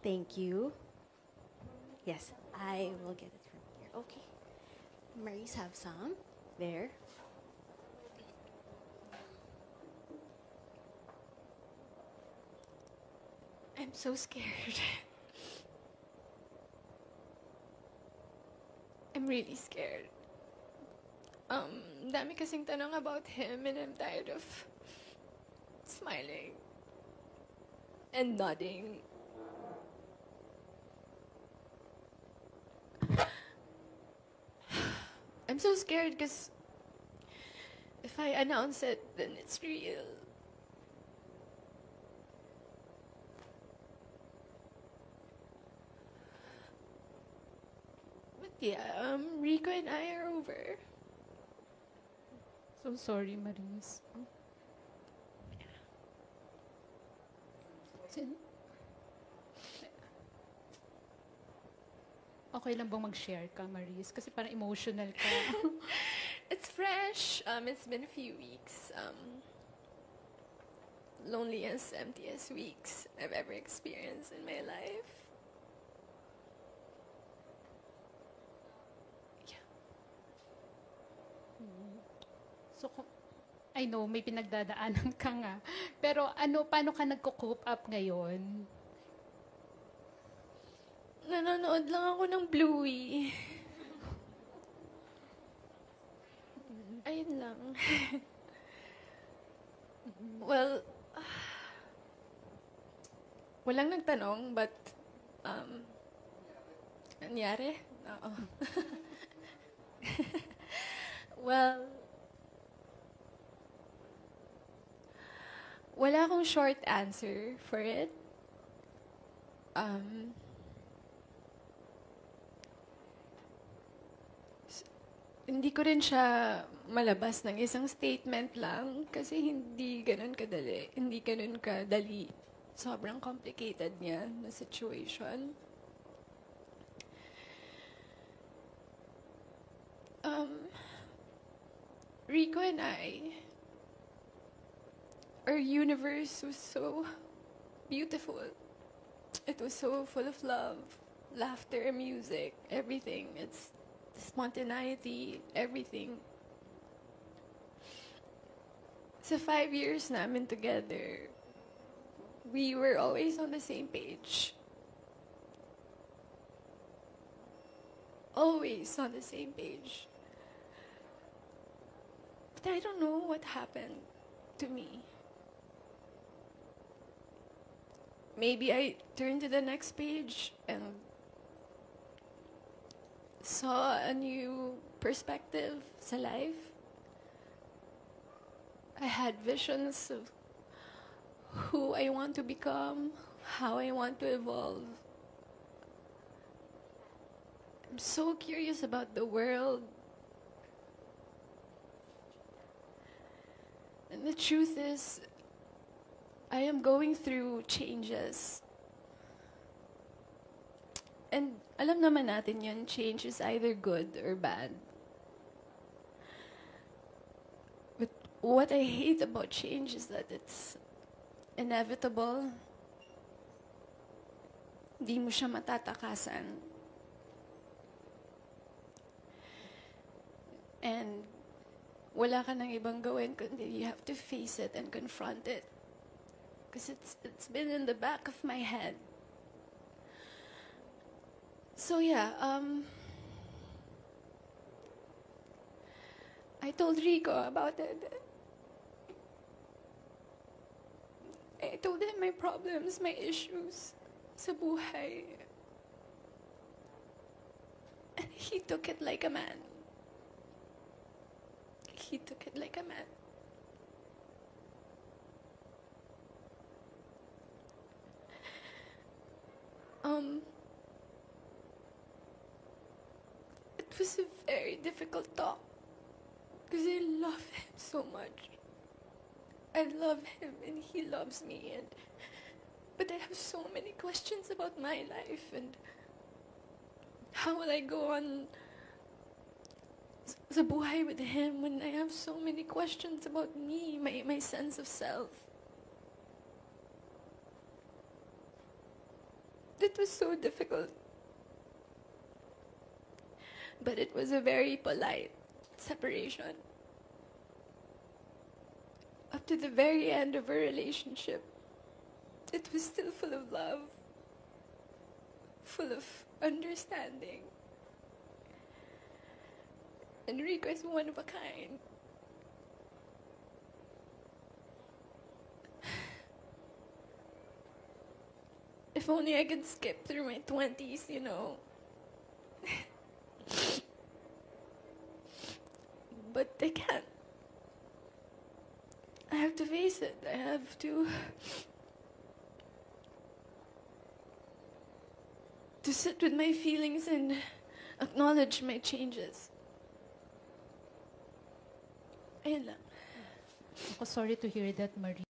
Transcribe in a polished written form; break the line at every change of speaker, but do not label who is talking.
Thank you. Yes, I will get it from here. Okay. Maurice, have some. There.
I'm so scared. I'm really scared. Dami kasing tanong about him and I'm tired of smiling and nodding. I'm so scared because if I announce it, then it's real. But yeah, Rico and I are over.
So sorry, Maris. Sin- Okay lang bang mag-share ka, Maris? Kasi parang emotional ka.
It's fresh. It's been a few weeks. Loneliest, emptiest weeks I've ever experienced in my life. Yeah.
So, I know, may pinagdadaanan ka nga. Pero paano ka nagko-cope up ngayon?
Nanonood lang ako ng Bluey. Ayun lang. Well, walang nagtanong, but, nangyari? Oo. Well, wala akong short answer for it. Hindi ko rin siya malabas ng isang statement lang kasi hindi ganun kadali. Hindi ganun kadali. Sobrang complicated niya na situation. Rico and I, our universe was so beautiful. It was so full of love, laughter, music, everything. It's spontaneity, everything. Sa 5 years namin together, we were always on the same page. Always on the same page. But I don't know what happened to me. Maybe I turned to the next page and saw a new perspective sa life. I had visions of who I want to become, how I want to evolve. I'm so curious about the world. And the truth is, I am going through changes. And alam naman natin yun, change is either good or bad. But what I hate about change is that it's inevitable. Di mo siya matatakasan. And wala ka nang ibang gawin kundi you have to face it and confront it. Because it's been in the back of my head. So yeah, I told Rico about it. I told him my problems, my issues sa buhay. And he took it like a man. He took it like a man. It was a very difficult talk because I love him so much. I love him and he loves me, but I have so many questions about my life and how will I go on sa buhay with him when I have so many questions about me, my sense of self. It was so difficult. But it was a very polite separation. Up to the very end of our relationship, it was still full of love, full of understanding. And Rico is one of a kind. If only I could skip through my 20s, you know. But I can't. I have to face it. I have to sit with my feelings and acknowledge my changes. Ayun lang.
Ako, sorry to hear that, Marie.